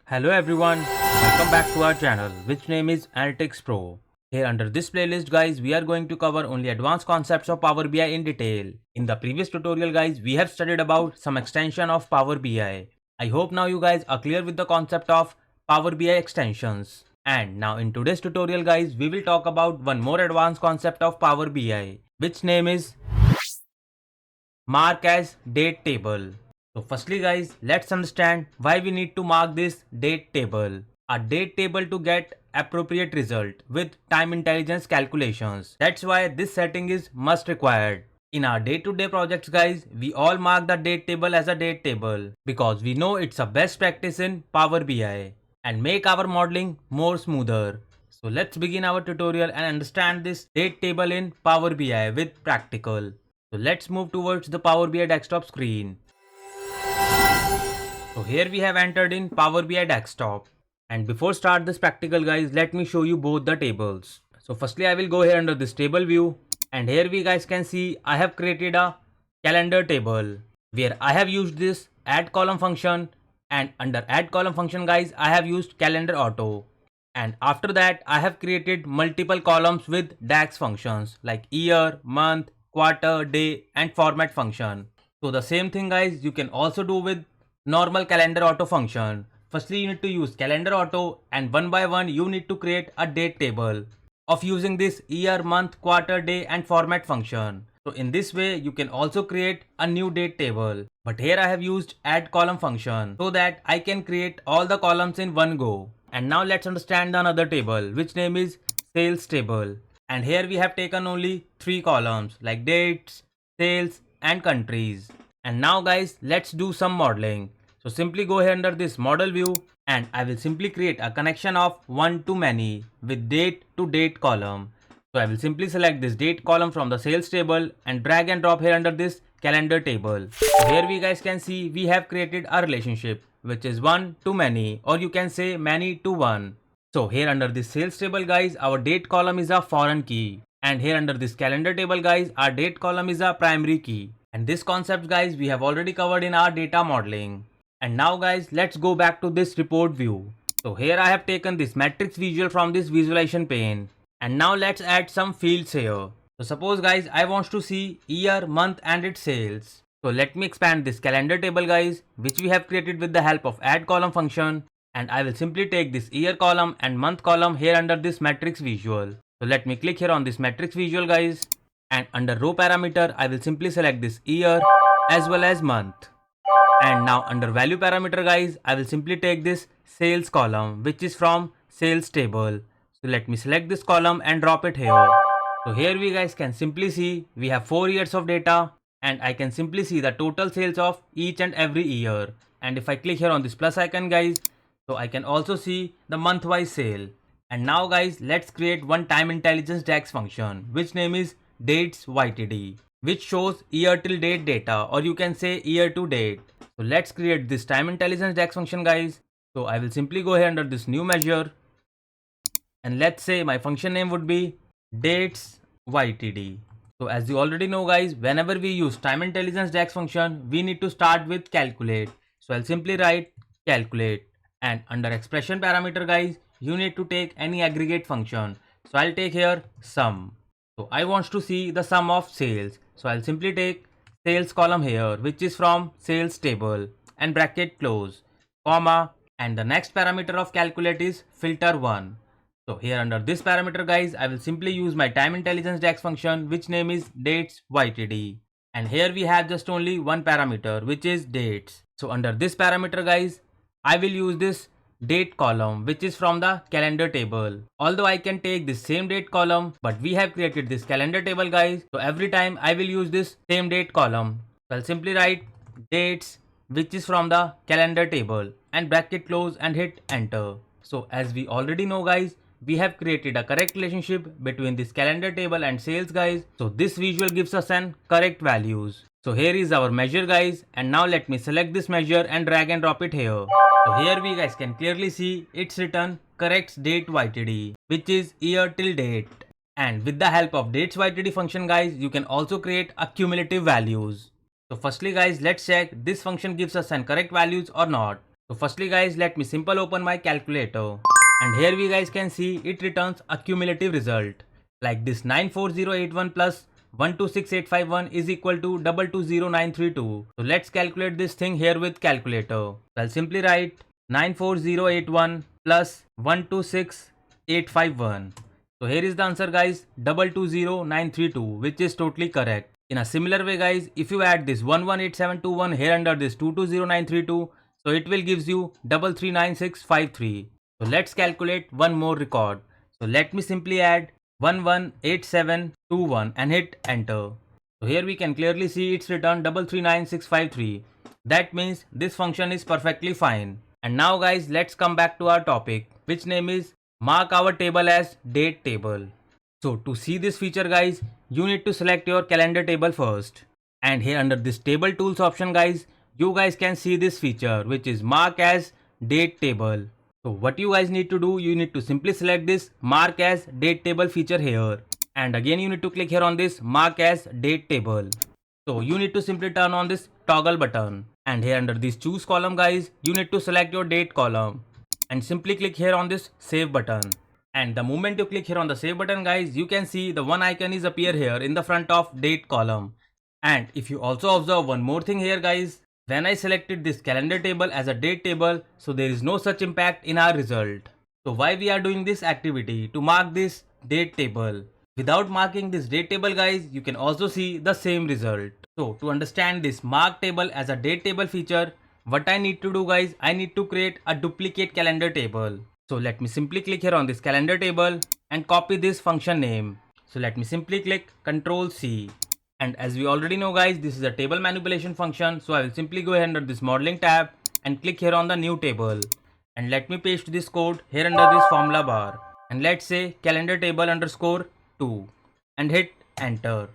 Hello everyone, welcome back to our channel which name is Analytics Pro. Here under this playlist guys, we are going to cover only advanced concepts of Power BI in detail. In the previous tutorial guys, we have studied about some extension of Power BI. I hope now you guys are clear with the concept of Power BI extensions. And now in today's tutorial guys, we will talk about one more advanced concept of Power BI, which name is mark as date table. So firstly guys, let's understand why we need to mark this date table. A date table to get appropriate result with time intelligence calculations. That's why this setting is must required. In our day-to-day projects guys, we all mark the date table as a date table because we know it's a best practice in Power BI and make our modeling more smoother. So let's begin our tutorial and understand this date table in Power BI with practical. So let's move towards the Power BI desktop screen. So here we have entered in Power BI desktop. And before start this practical guys, let me show you both the tables. So firstly I will go here under this table view. And here we guys can see I have created a calendar table where I have used this add column function, and under add column function guys I have used calendar auto. And after that I have created multiple columns with DAX functions like year, month, quarter, day and format function. So the same thing guys you can also do with normal calendar auto function. Firstly you need to use calendar auto, and one by one you need to create a date table of using this year, month, quarter, day and format function. So in this way you can also create a new date table. But here I have used add column function so that I can create all the columns in one go. And now let's understand the another table which name is sales table. And here we have taken only 3 columns like dates, sales and countries. And now guys, let's do some modeling. So simply go here under this model view, and I will simply create a connection of one to many with date to date column. So I will simply select this date column from the sales table and drag and drop here under this calendar table. So here we guys can see we have created a relationship which is one to many, or you can say many to one. So here under this sales table guys, our date column is a foreign key, and here under this calendar table guys, our date column is a primary key. And this concept guys we have already covered in our data modeling. And now guys, let's go back to this report view. So here I have taken this matrix visual from this visualization pane. And now let's add some fields here. So suppose guys I want to see year, month and its sales. So let me expand this calendar table guys, which we have created with the help of add column function. And I will simply take this year column and month column here under this matrix visual. So let me click here on this matrix visual guys. And under row parameter I will simply select this year as well as month. And now under value parameter guys, I will simply take this sales column which is from sales table. So let me select this column and drop it here. So here we guys can simply see we have 4 years of data, and I can simply see the total sales of each and every year. And if I click here on this plus icon guys, so I can also see the month wise sale. And now guys, let's create one time intelligence DAX function which name is dates YTD, which shows year till date data, or you can say year to date. So let's create this time intelligence DAX function guys. So I will simply go here under this new measure, and let's say my function name would be dates YTD. So as you already know guys, whenever we use time intelligence DAX function, we need to start with calculate. So I'll simply write calculate, and under expression parameter guys, you need to take any aggregate function. So I'll take here sum. So I want to see the sum of sales. So I'll simply take sales column here which is from sales table and bracket close, comma, and the next parameter of calculate is filter 1. So here under this parameter guys, I will simply use my time intelligence DAX function which name is dates YTD. And here we have just only one parameter which is dates. So under this parameter guys, I will use this date column which is from the calendar table. Although I can take this same date column, but we have created this calendar table guys, so every time I will use this same date column. So I'll simply write dates which is from the calendar table and bracket close and hit enter. So as we already know guys, we have created a correct relationship between this calendar table and sales guys. So this visual gives us an correct values. So here is our measure guys, and now let me select this measure and drag and drop it here. So here we guys can clearly see it's written correct date YTD, which is year till date. And with the help of dates YTD function guys, you can also create a cumulative values. So firstly guys, let's check this function gives us an correct values or not. So firstly guys, let me simple open my calculator. And here we guys can see it returns a cumulative result. Like this 94081 plus 126851 is equal to 220932. So let's calculate this thing here with calculator. I'll simply write 94081 plus 126851. So here is the answer guys, 220932, which is totally correct. In a similar way guys, if you add this 118721 here under this 220932, so it will gives you 339653. So let's calculate one more record. So let me simply add 118721 and hit enter. So here we can clearly see it's returned 339653. That means this function is perfectly fine. And now guys, let's come back to our topic, which name is mark our table as date table. So to see this feature guys, you need to select your calendar table first. And here under this table tools option guys, you guys can see this feature, which is mark as date table. So what you guys need to do, you need to simply select this mark as date table feature here. And again you need to click here on this mark as date table. So you need to simply turn on this toggle button. And here under this choose column guys, you need to select your date column. And simply click here on this save button. And the moment you click here on the save button guys, you can see the one icon is appear here in the front of date column. And if you also observe one more thing here guys, when I selected this calendar table as a date table, so there is no such impact in our result. So why we are doing this activity? To mark this date table. Without marking this date table guys, you can also see the same result. So to understand this mark table as a date table feature, what I need to do guys, I need to create a duplicate calendar table. So let me simply click here on this calendar table and copy this function name. So let me simply click Ctrl C. And as we already know guys, this is a table manipulation function. So I will simply go ahead under this modeling tab and click here on the new table. And let me paste this code here under this formula bar. And let's say calendar table underscore 2 and hit enter.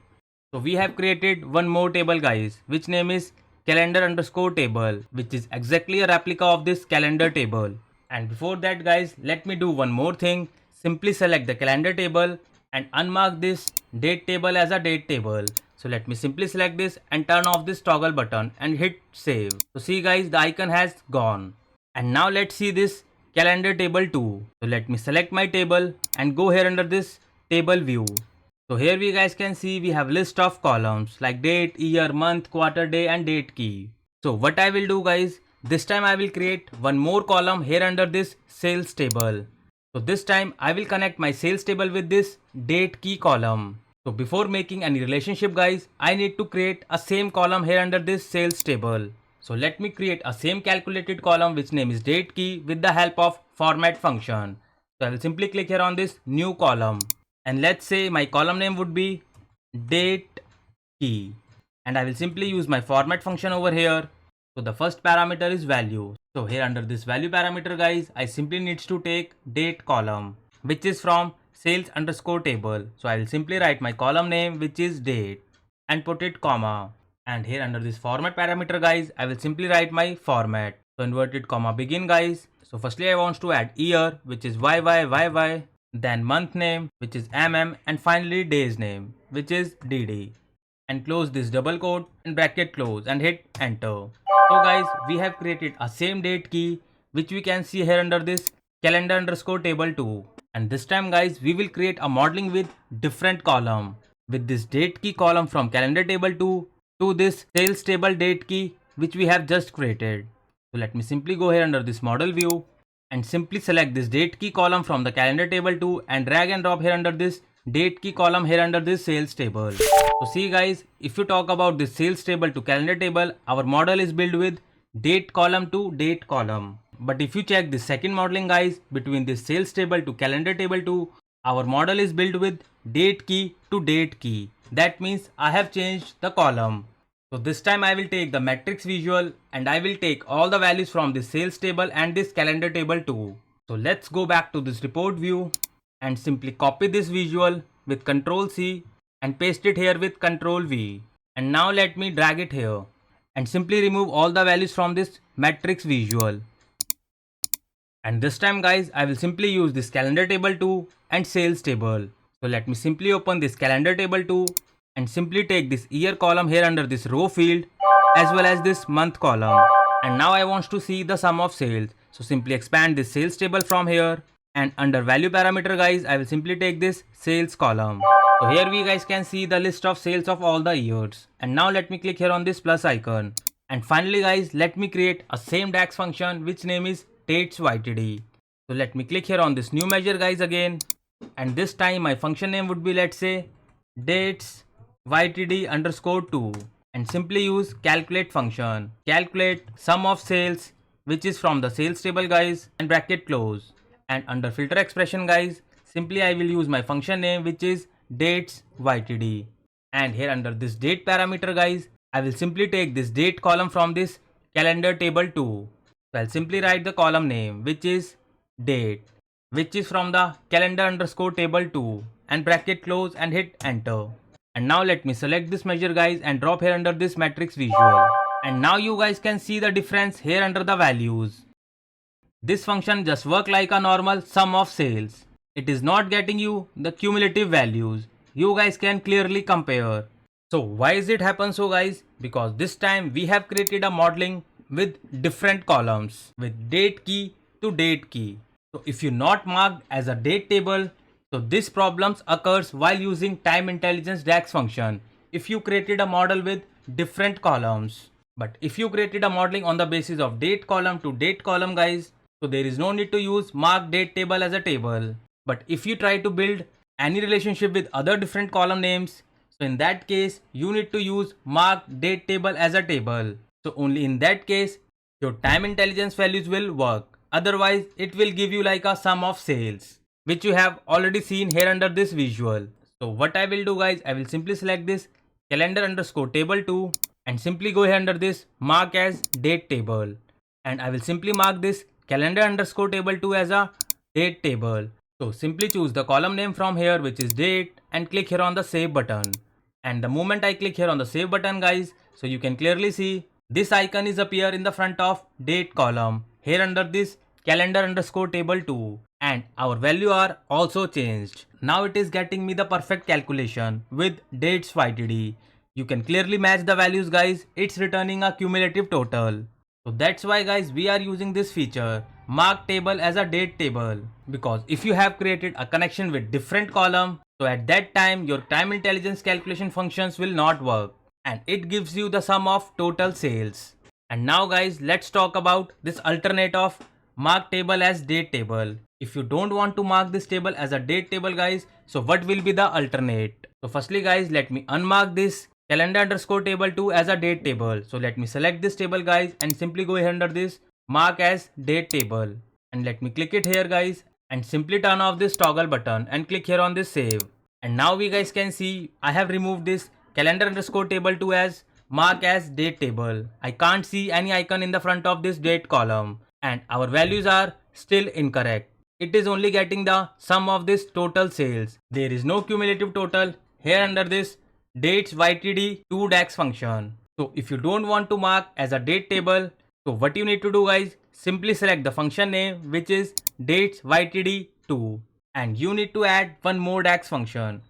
So we have created one more table guys, which name is calendar underscore table, which is exactly a replica of this calendar table. And before that guys, let me do one more thing. Simply select the calendar table and unmark this date table as a date table. So let me simply select this and turn off this toggle button and hit save. So see guys, the icon has gone. And now let's see this calendar table too. So let me select my table and go here under this table view. So here we guys can see we have list of columns like date, year, month, quarter, day and date key. So what I will do guys, this time I will create one more column here under this sales table. So this time I will connect my sales table with this date key column. So before making any relationship guys, I need to create a same column here under this sales table. So let me create a same calculated column which name is date key with the help of format function. So I will simply click here on this new column. And let's say my column name would be date key. And I will simply use my format function over here. So the first parameter is value. So here under this value parameter guys, I simply needs to take date column, which is from sales underscore table. So I will simply write my column name, which is date, and put it comma. And here under this format parameter guys, I will simply write my format. So inverted comma begin guys. So firstly I want to add year, which is YYYY, then month name, which is MM, and finally day's name, which is DD. And close this double quote and bracket close and hit enter. So guys, we have created a same date key, which we can see here under this calendar underscore table 2. And this time guys, we will create a modeling with different column, with this date key column from calendar table 2 to this sales table date key, which we have just created. So let me simply go here under this model view and simply select this date key column from the calendar table 2 and drag and drop here under this date key column here under this sales table. So see guys, if you talk about this sales table to calendar table, our model is built with date column to date column. But if you check the second modeling guys, between this sales table to calendar table 2, our model is built with date key to date key. That means I have changed the column. So this time I will take the matrix visual and I will take all the values from this sales table and this calendar table too. So let's go back to this report view and simply copy this visual with Ctrl C and paste it here with Ctrl V. And now let me drag it here and simply remove all the values from this matrix visual. And this time guys, I will simply use this calendar table 2 and sales table. So let me simply open this calendar table 2 and simply take this year column here under this row field as well as this month column. And now I want to see the sum of sales. So simply expand this sales table from here, and under value parameter guys, I will simply take this sales column. So here we guys can see the list of sales of all the years. And now let me click here on this plus icon. And finally guys, let me create a same DAX function which name is dates YTD. So let me click here on this new measure guys again. And this time my function name would be, let's say, dates YTD underscore 2. And simply use calculate function. Calculate sum of sales which is from the sales table guys, and bracket close. And under filter expression guys, simply I will use my function name which is dates YTD. And here under this date parameter guys, I will simply take this date column from this calendar table 2. So I'll simply write the column name which is date, which is from the calendar underscore table 2, and bracket close and hit enter. And now let me select this measure guys and drop here under this matrix visual. And now you guys can see the difference here under the values. This function just work like a normal sum of sales. It is not getting you the cumulative values. You guys can clearly compare. So why is it happen so guys? Because this time we have created a modeling with different columns with date key to date key. So if you not marked as a date table, so this problems occurs while using time intelligence DAX function if you created a model with different columns. But if you created a modeling on the basis of date column to date column guys, so there is no need to use mark date table as a table. But if you try to build any relationship with other different column names, so in that case you need to use mark date table as a table. So only in that case your time intelligence values will work. Otherwise it will give you like a sum of sales, which you have already seen here under this visual. So what I will do guys, I will simply select this calendar underscore table 2 and simply go here under this mark as date table. And I will simply mark this calendar underscore table 2 as a date table. So simply choose the column name from here which is date and click here on the save button. And the moment I click here on the save button guys, so you can clearly see this icon is appear in the front of date column here under this calendar underscore table 2, and our value are also changed. Now it is getting me the perfect calculation with dates YTD. You can clearly match the values guys, it's returning a cumulative total. So that's why guys we are using this feature mark table as a date table, because if you have created a connection with different column, so at that time your time intelligence calculation functions will not work and it gives you the sum of total sales. And now guys let's talk about this alternate of mark table as date table. If you don't want to mark this table as a date table guys, so what will be the alternate? So firstly guys, let me unmark this calendar underscore table 2 as a date table. So let me select this table guys and simply go here under this mark as date table, and let me click it here guys and simply turn off this toggle button and click here on this save. And now we guys can see I have removed this calendar underscore table 2 as mark as date table. I can't see any icon in the front of this date column and our values are still incorrect. It is only getting the sum of this total sales. There is no cumulative total here under this dates YTD 2 DAX function. So if you don't want to mark as a date table, so what you need to do guys, simply select the function name which is dates YTD 2, and you need to add one more DAX function.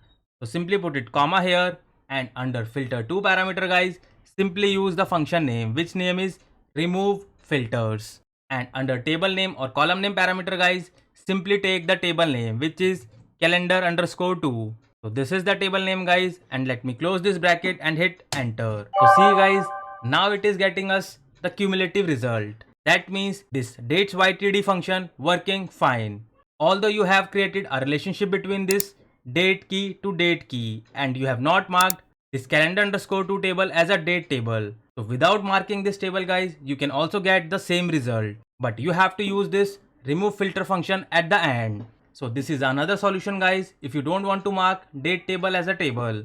So simply put it comma here, and under filter 2 parameter guys, simply use the function name which name is remove filters. And under table name or column name parameter guys, simply take the table name which is calendar underscore 2. So this is the table name guys, and let me close this bracket and hit enter. So see guys, now it is getting us the cumulative result. That means this dates YTD function working fine. Although you have created a relationship between this date key to date key and you have not marked this calendar underscore 2 table as a date table. So without marking this table guys, you can also get the same result. But you have to use this remove filter function at the end. So this is another solution guys if you don't want to mark date table as a table.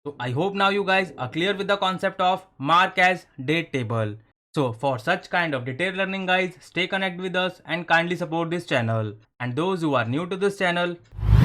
So I hope now you guys are clear with the concept of mark as date table. So for such kind of detailed learning guys, stay connected with us and kindly support this channel. And those who are new to this channel,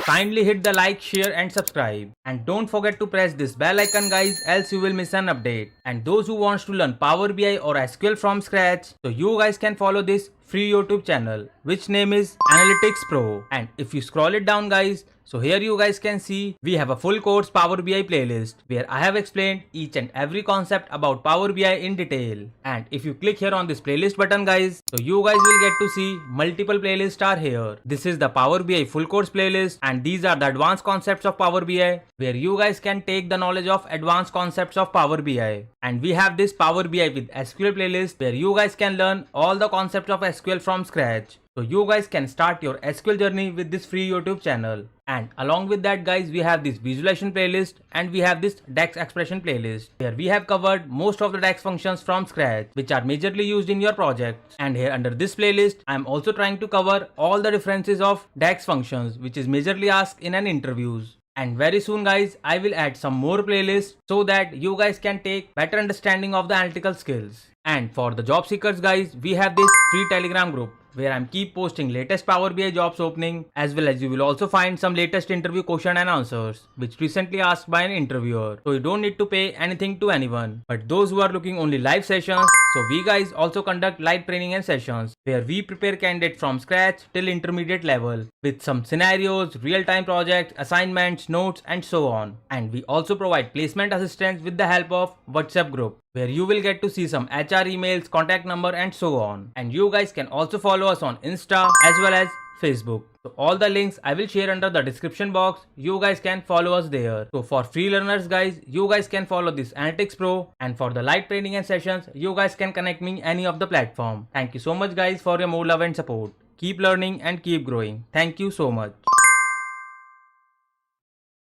kindly hit the like, share and subscribe. And don't forget to press this bell icon guys, else you will miss an update. And those who wants to learn Power BI or SQL from scratch, so you guys can follow this free YouTube channel which name is Analytics Pro. And if you scroll it down guys, So here you guys can see we have a full course Power BI playlist where I have explained each and every concept about Power BI in detail. And if you click here on this playlist button guys, so you guys will get to see multiple playlists are here. This is the Power BI full course playlist and these are the advanced concepts of Power BI where you guys can take the knowledge of advanced concepts of Power BI. And we have this Power BI with SQL playlist where you guys can learn all the concepts of SQL from scratch. So you guys can start your SQL journey with this free YouTube channel. And along with that guys, we have this visualization playlist and we have this DAX expression playlist where we have covered most of the DAX functions from scratch which are majorly used in your projects. And here under this playlist, I am also trying to cover all the differences of DAX functions which is majorly asked in an interviews. And very soon guys, I will add some more playlists so that you guys can take better understanding of the analytical skills. And for the job seekers guys, we have this free Telegram group where I'm keep posting latest Power BI jobs opening as well as you will also find some latest interview question and answers which recently asked by an interviewer. So you don't need to pay anything to anyone. But those who are looking only live sessions, so we guys also conduct live training and sessions where we prepare candidates from scratch till intermediate level with some scenarios, real-time projects, assignments, notes and so on. And we also provide placement assistance with the help of WhatsApp group where you will get to see some HR emails, contact number and so on. And you guys can also follow us on Insta as well as Facebook. So all the links I will share under the description box. You guys can follow us there. So for free learners guys, you guys can follow this Analytics Pro, and for the live training and sessions, you guys can connect me any of the platform. Thank you so much guys for your more love and support. Keep learning and keep growing. Thank you so much.